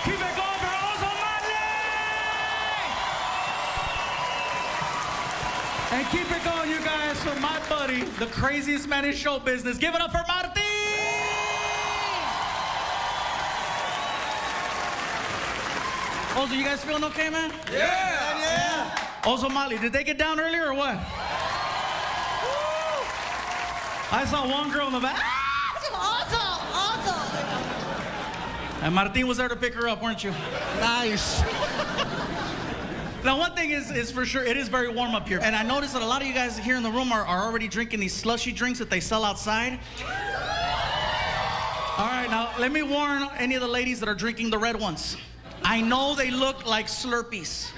Keep it going for Oso Marley! And keep it going, you guys, for my buddy, the craziest man in show business. Give it up for Martin! Oso, you guys feeling okay, man? Yeah! Oso Marley, did they get down earlier or what? I saw one girl in the back. Awesome! And Martin was there to pick her up, weren't you? Nice. Now, one thing is for sure, it is very warm up here. And I noticed that a lot of you guys here in the room are already drinking these slushy drinks that they sell outside. All right, now, let me warn any of the ladies that are drinking the red ones. I know they look like Slurpees,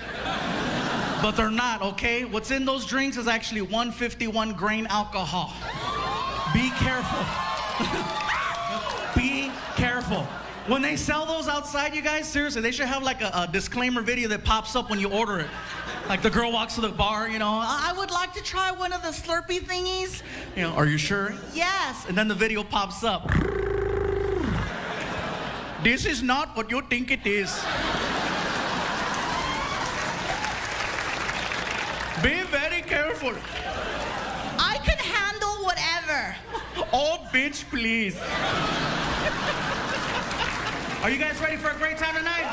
but they're not, okay? What's in those drinks is actually 151 grain alcohol. Be careful. Be careful. When they sell those outside, you guys, seriously, they should have like a disclaimer video that pops up when you order it. Like the girl walks to the bar, you know, I would like to try one of the Slurpee thingies. You know, are you sure? Yes. And then the video pops up. This is not what you think it is. Be very careful. I can handle whatever. Oh, bitch, please. Are you guys ready for a great time tonight?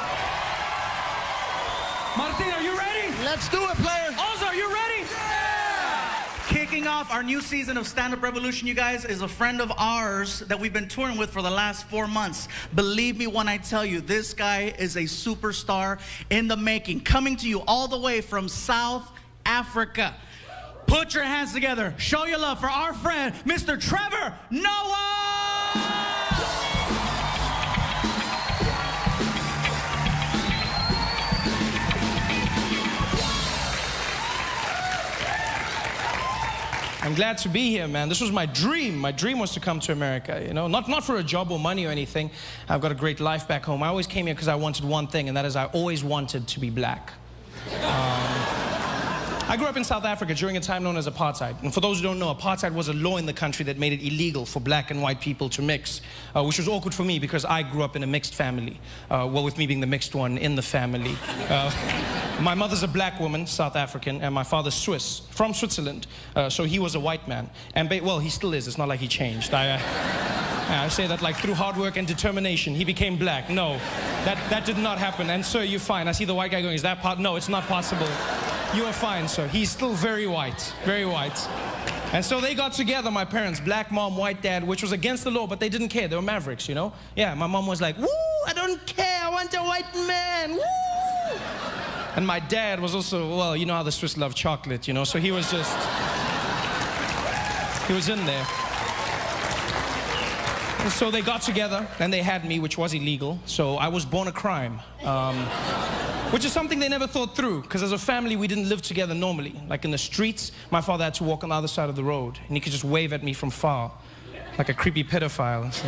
Martin, are you ready? Let's do it, player. Oso, are you ready? Yeah! Kicking off our new season of Stand Up Revolution, you guys, is a friend of ours that we've been touring with for the last 4 months. Believe me when I tell you, this guy is a superstar in the making. Coming to you all the way from South Africa. Put your hands together. Show your love for our friend, Mr. Trevor Noah! I'm glad to be here, man. This was my dream. My dream was to come to America, you know, not for a job or money or anything. I've got a great life back home. I always came here because I wanted one thing, and that is I always wanted to be black. I grew up in South Africa during a time known as apartheid. And for those who don't know, apartheid was a law in the country that made it illegal for black and white people to mix, which was awkward for me because I grew up in a mixed family. Well, with me being the mixed one in the family. My mother's a black woman, South African, and my father's Swiss, from Switzerland. So he was a white man. And, well, he still is. It's not like he changed. I say that like through hard work and determination, he became black. No, that did not happen. And sir, you're fine. I see the white guy going, is that part? No, it's not possible. You are fine, sir. He's still very white, very white. And so they got together, my parents, black mom, white dad, which was against the law, but they didn't care. They were mavericks, you know? Yeah, my mom was like, woo, I don't care, I want a white man, woo! And my dad was also, well, you know how the Swiss love chocolate, you know? So he was just, he was in there. And so they got together, and they had me, which was illegal. So I was born a crime. Which is something they never thought through, because as a family, we didn't live together normally. Like in the streets, my father had to walk on the other side of the road, and he could just wave at me from far, like a creepy pedophile. So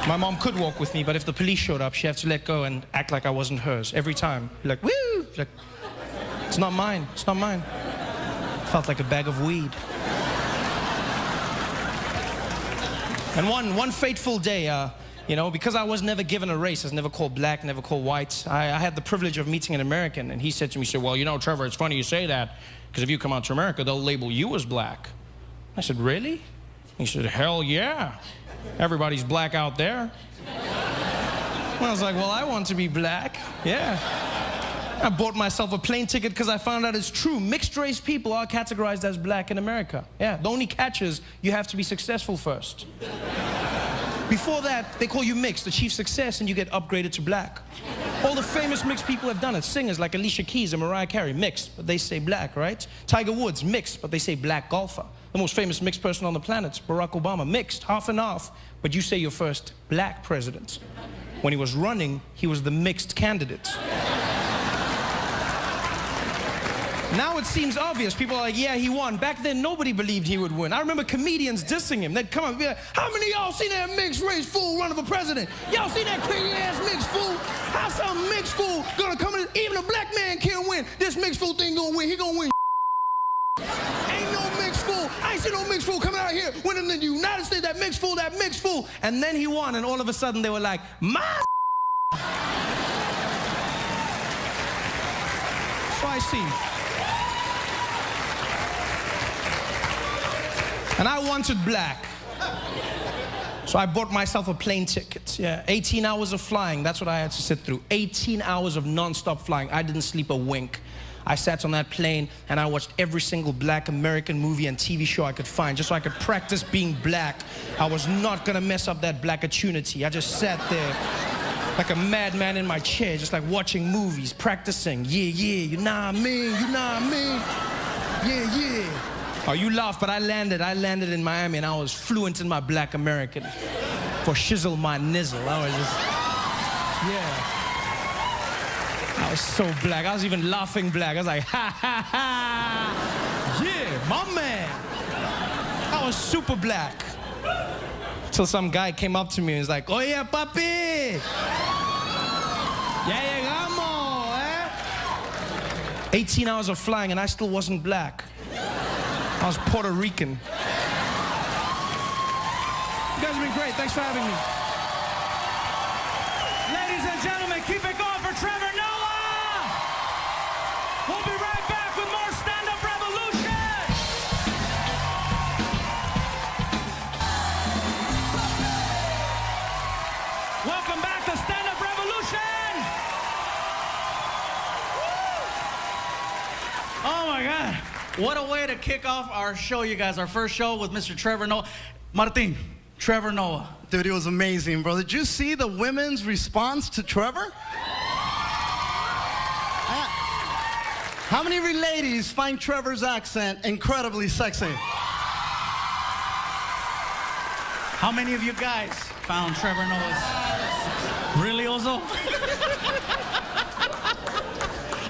my mom could walk with me, but if the police showed up, she had to let go and act like I wasn't hers every time. Be like, woo! Like, it's not mine, it's not mine. Felt like a bag of weed. And one fateful day, you know, because I was never given a race, I was never called black, never called white, I had the privilege of meeting an American, and he said to me, well, you know, Trevor, it's funny you say that, because if you come out to America, they'll label you as black. I said, really? He said, hell yeah. Everybody's black out there. And I was like, well, I want to be black. Yeah. I bought myself a plane ticket because I found out it's true. Mixed race people are categorized as black in America. Yeah, the only catch is you have to be successful first. Before that, they call you mixed, achieve success, and you get upgraded to black. All the famous mixed people have done it. Singers like Alicia Keys and Mariah Carey, mixed, but they say black, right? Tiger Woods, mixed, but they say black golfer. The most famous mixed person on the planet, Barack Obama, mixed, half and half, but you say your first black president. When he was running, he was the mixed candidate. Now it seems obvious. People are like, yeah, he won. Back then, nobody believed he would win. I remember comedians dissing him. They'd come up and be like, how many of y'all seen that mixed race fool running for president? Y'all seen that crazy-ass mixed fool? How some mixed fool gonna come in? Even a black man can't win. This mixed fool thing gonna win. He gonna win. Ain't no mixed fool. I ain't seen no mixed fool coming out here winning in the United States. That mixed fool, that mixed fool. And then he won, and all of a sudden they were like, my So I see. And I wanted black. So I bought myself a plane ticket. Yeah, 18 hours of flying, that's what I had to sit through. 18 hours of non-stop flying. I didn't sleep a wink. I sat on that plane and I watched every single black American movie and TV show I could find just so I could practice being black. I was not gonna mess up that black opportunity. I just sat there like a madman in my chair, just like watching movies, practicing. Yeah, yeah, you know what I mean, you know what I mean? Yeah, yeah. Oh, you laugh, but I landed in Miami and I was fluent in my black American. For shizzle my nizzle, I was just, yeah. I was so black, I was even laughing black. I was like, ha, ha, ha. Yeah, my man. I was super black. Till some guy came up to me and was like, oye, papi. Ya llegamos, eh? 18 hours of flying and I still wasn't black. I was Puerto Rican. You guys have been great. Thanks for having me. Ladies and gentlemen, keep it going for Trevor Noah. We'll be right back with more Stand-Up Revolution. Welcome back to Stand-Up Revolution. Oh my God. What a way to kick off our show, you guys. Our first show with Mr. Trevor Noah. Martin, Trevor Noah. Dude, it was amazing, bro. Did you see the women's response to Trevor? How many ladies find Trevor's accent incredibly sexy? How many of you guys found Trevor Noah's really ozo?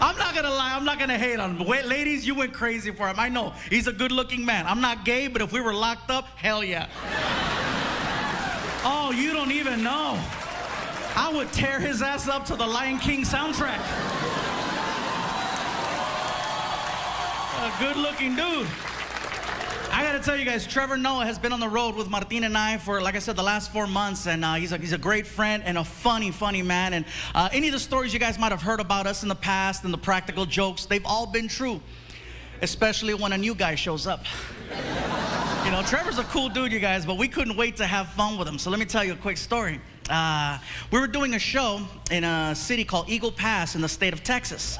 I'm not gonna lie, I'm not gonna hate on him. Wait, ladies, you went crazy for him. I know, he's a good-looking man. I'm not gay, but if we were locked up, hell yeah. Oh, you don't even know. I would tear his ass up to the Lion King soundtrack. A good-looking dude. I gotta tell you guys, Trevor Noah has been on the road with Martin and I for, like I said, the last 4 months, and he's a great friend and a funny man. And any of the stories you guys might have heard about us in the past and the practical jokes, they've all been true, especially when a new guy shows up. You know, Trevor's a cool dude, you guys, but we couldn't wait to have fun with him. So let me tell you a quick story. We were doing a show in a city called Eagle Pass in the state of Texas.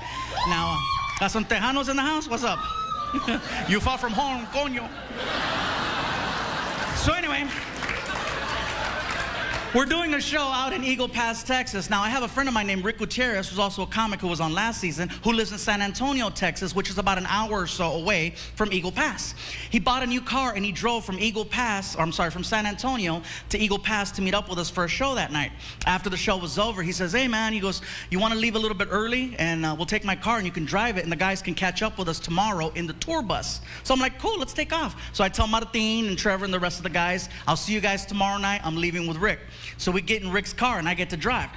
Now, got some Tejanos in the house? What's up? You far from home, coño. So anyway, we're doing a show out in Eagle Pass, Texas. Now, I have a friend of mine named Rick Gutierrez, who's also a comic who was on last season, who lives in San Antonio, Texas, which is about an hour or so away from Eagle Pass. He bought a new car and he drove from from San Antonio to Eagle Pass to meet up with us for a show that night. After the show was over, he says, hey man, he goes, you want to leave a little bit early and we'll take my car and you can drive it and the guys can catch up with us tomorrow in the tour bus. So I'm like, cool, let's take off. So I tell Martin and Trevor and the rest of the guys, I'll see you guys tomorrow night. I'm leaving with Rick. So we get in Rick's car and I get to drive.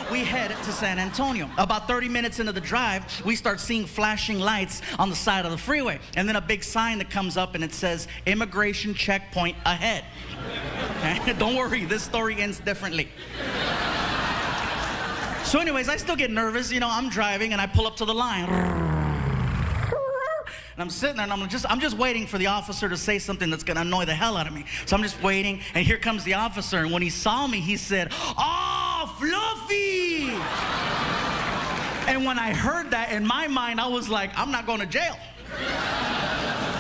We head to San Antonio. About 30 minutes into the drive, we start seeing flashing lights on the side of the freeway. And then a big sign that comes up and it says, immigration checkpoint ahead. Okay? Don't worry, this story ends differently. So anyways, I still get nervous. You know, I'm driving and I pull up to the line. And I'm sitting there and I'm just waiting for the officer to say something that's gonna annoy the hell out of me. So I'm just waiting, and here comes the officer, and when he saw me, he said, "Oh, Fluffy!" And when I heard that, in my mind, I was like, I'm not going to jail.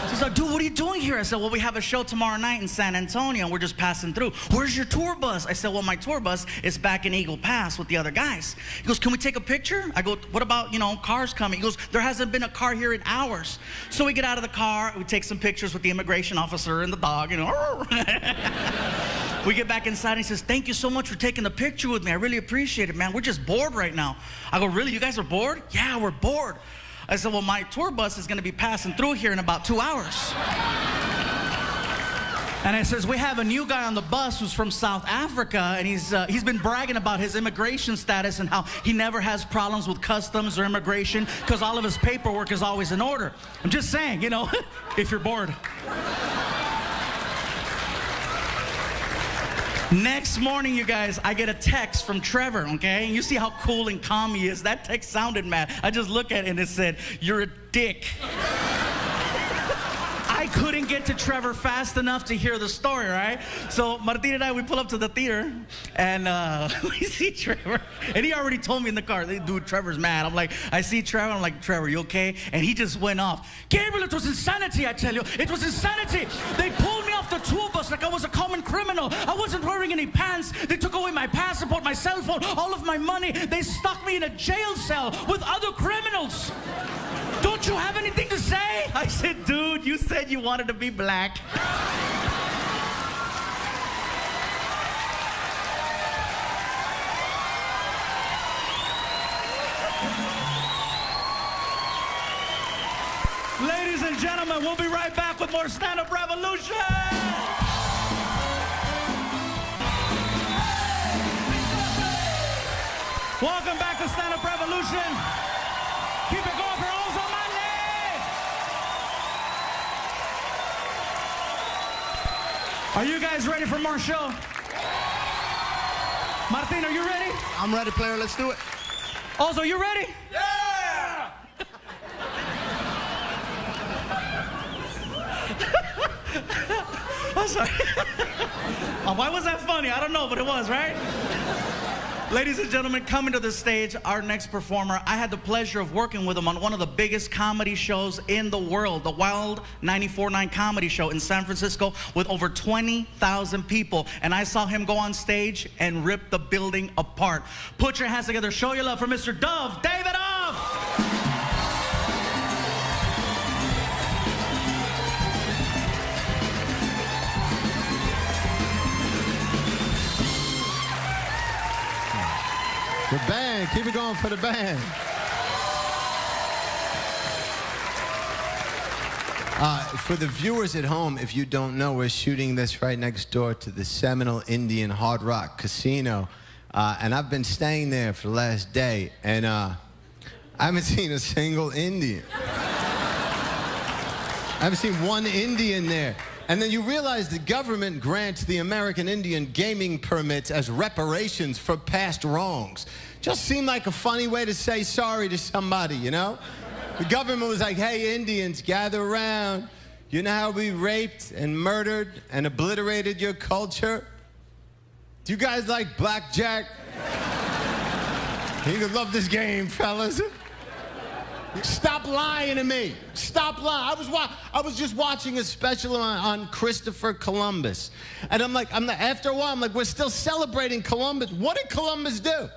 He's like, dude, what are you doing here? I said, well, we have a show tomorrow night in San Antonio, and we're just passing through. Where's your tour bus? I said, well, my tour bus is back in Eagle Pass with the other guys. He goes, can we take a picture? I go, what about, you know, cars coming? He goes, there hasn't been a car here in hours. So we get out of the car, we take some pictures with the immigration officer and the dog, you know. We get back inside, and he says, thank you so much for taking the picture with me. I really appreciate it, man. We're just bored right now. I go, really? You guys are bored? Yeah, we're bored. I said, well, my tour bus is going to be passing through here in about 2 hours. And I says, we have a new guy on the bus who's from South Africa, and he's been bragging about his immigration status and how he never has problems with customs or immigration because all of his paperwork is always in order. I'm just saying, you know, if you're bored. Next morning, you guys, I get a text from Trevor, okay? And you see how cool and calm he is. That text sounded mad. I just look at it and it said, "You're a dick." I couldn't get to Trevor fast enough to hear the story, right? So Martin and I, we pull up to the theater, and we see Trevor. And he already told me in the car, "Dude, Trevor's mad." I'm like, I see Trevor, I'm like, "Trevor, you okay?" And he just went off. "Gabriel, it was insanity, I tell you. It was insanity. They pulled me off the tour bus like I was a common criminal. I wasn't wearing any pants. They took away my passport, my cell phone, all of my money. They stuck me in a jail cell with other criminals. Don't you have anything to say?" I said, "Dude, you said you wanted to be black." Ladies and gentlemen, we'll be right back with more Stand Up Revolution. Welcome back to Stand Up Revolution. Keep it going for Ozo Monday. Are you guys ready for more show? Martin, are you ready? I'm ready, player. Let's do it. Ozo, you ready? Yeah! I'm sorry. Why was that funny? I don't know, but it was, right? Ladies and gentlemen, coming to the stage, our next performer. I had the pleasure of working with him on one of the biggest comedy shows in the world, the Wild 94.9 Comedy Show in San Francisco with over 20,000 people. And I saw him go on stage and rip the building apart. Put your hands together. Show your love for Mr. Dove, David Dove. The band, keep it going for the band. For the viewers at home, if you don't know, we're shooting this right next door to the Seminole Indian Hard Rock Casino. And I've been staying there for the last day, and I haven't seen a single Indian. I haven't seen one Indian there. And then you realize the government grants the American Indian gaming permits as reparations for past wrongs. Just seemed like a funny way to say sorry to somebody, you know? The government was like, "Hey, Indians, gather around. You know how we raped and murdered and obliterated your culture? Do you guys like blackjack? You love this game, fellas. Stop lying to me. Stop lying." I was just watching a special on Christopher Columbus. And after a while, I'm like, we're still celebrating Columbus. What did Columbus do?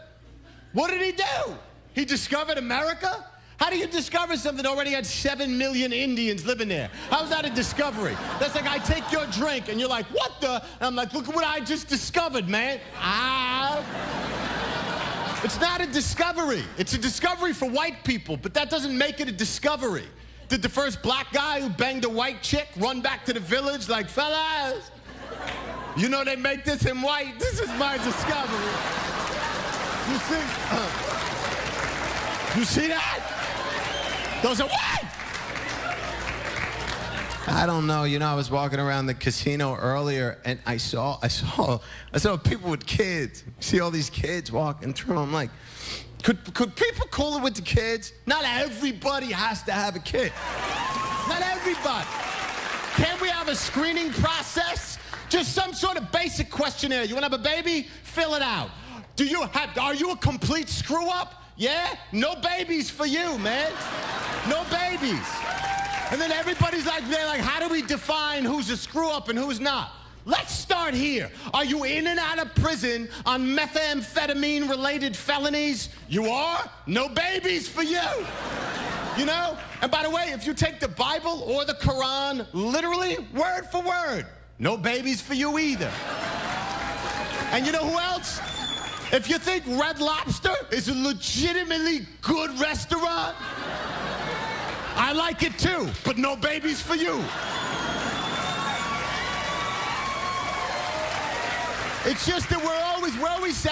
What did he do? He discovered America? How do you discover something that already had 7 million Indians living there? How's that a discovery? That's like I take your drink and you're like, "What the?" And I'm like, "Look at what I just discovered, man." It's not a discovery. It's a discovery for white people, but that doesn't make it a discovery. Did the first black guy who banged a white chick run back to the village like, "Fellas, you know they make this in white. This is my discovery." You see? You see that? Those are white. I don't know. You know, I was walking around the casino earlier, and I saw people with kids. See all these kids walking through. I'm like, could people cool it with the kids? Not everybody has to have a kid. Not everybody. Can't we have a screening process? Just some sort of basic questionnaire. You want to have a baby? Fill it out. Are you a complete screw up? Yeah? No babies for you, man. No babies. And then everybody's like, how do we define who's a screw up and who's not? Let's start here. Are you in and out of prison on methamphetamine-related felonies? You are? No babies for you. You know? And by the way, if you take the Bible or the Quran literally, word for word, no babies for you either. And you know who else? If you think Red Lobster is a legitimately good restaurant, I like it too, but no babies for you. It's just that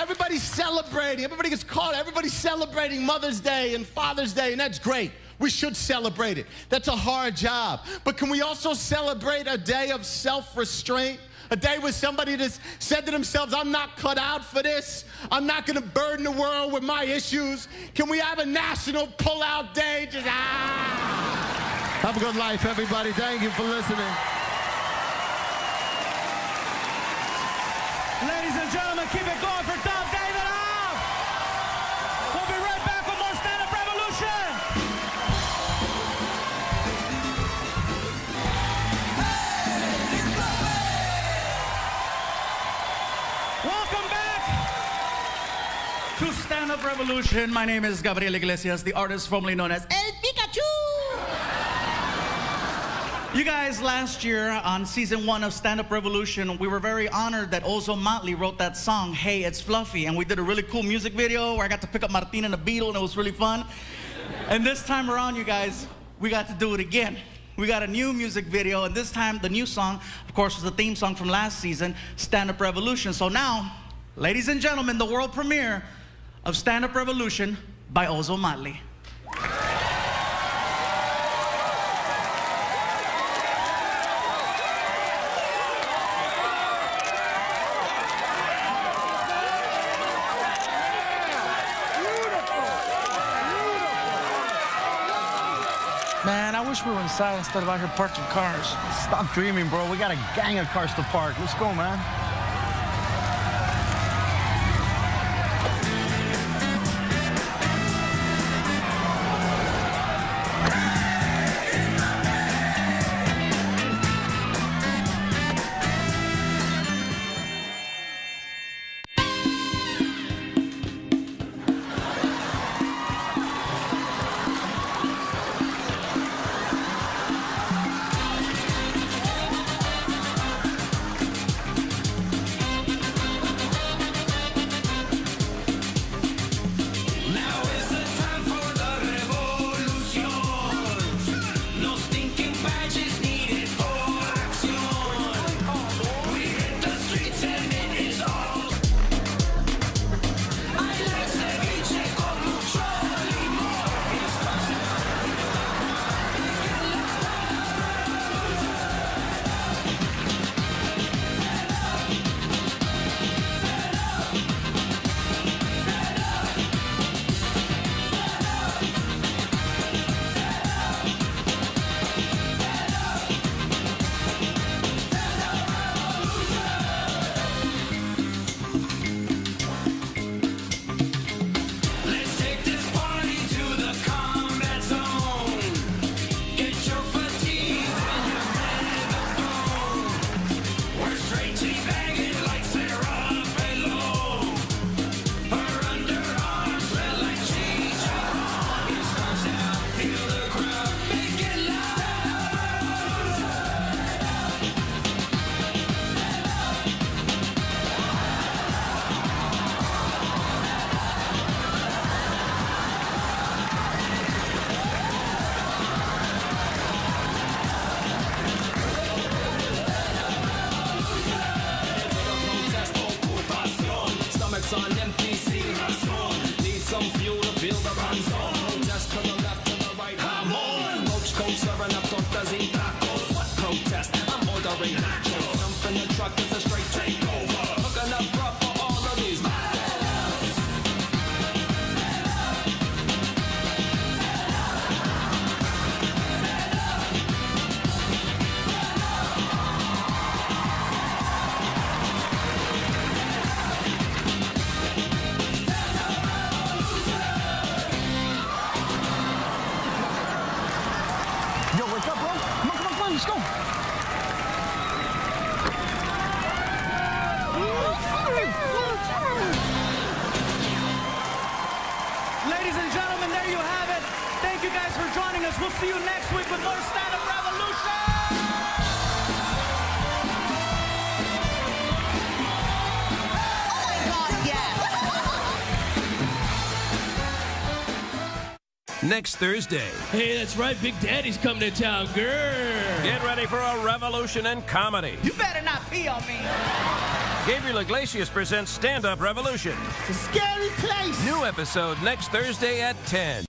everybody's celebrating. Everybody gets caught. Everybody's celebrating Mother's Day and Father's Day, and that's great. We should celebrate it. That's a hard job. But can we also celebrate a day of self-restraint, A day where somebody just said to themselves, I'm not cut out for this. I'm not going to burden the world with my issues. Can we have a national pull-out day? Just, Have a good life, everybody. Thank you for listening. Ladies and gentlemen, keep it going for Tom David Howe. We'll be right back with more Stand-Up Revolution. Welcome back To Stand-Up Revolution. My name is Gabriel Iglesias, the artist formerly known as El Pikachu! You guys, last year on season 1 of Stand-Up Revolution, we were very honored that Ozo Motley wrote that song, Hey, It's Fluffy, and we did a really cool music video where I got to pick up Martin and the Beetle, and it was really fun. And this time around, you guys, we got to do it again. We got a new music video, and this time the new song, of course, was the theme song from last season, Stand-Up Revolution. So now, ladies and gentlemen, the world premiere of Stand-Up Revolution by Ozo Motley. Man, I wish we were inside instead of out here parking cars. Stop dreaming, bro. We got a gang of cars to park. Let's go, man. on empty, sin razón. Need some fuel to build a ransom. Just to the left, to the right, I'm on. Coach, serving up tortas y tacos. What protest? I'm ordering nachos. Jump in the truck, it's a straight takeover. Hooking up rough for all of these Let's go. Ladies and gentlemen, there you have it. Thank you guys for joining us. We'll see you next week with more Stand-Up Revolution. Oh my God, yes. Next Thursday. Hey, that's right. Big Daddy's coming to town, girl. Get ready for a revolution in comedy. You better not pee on me. Gabriel Iglesias presents Stand-Up Revolution. It's a scary place. New episode next Thursday at 10.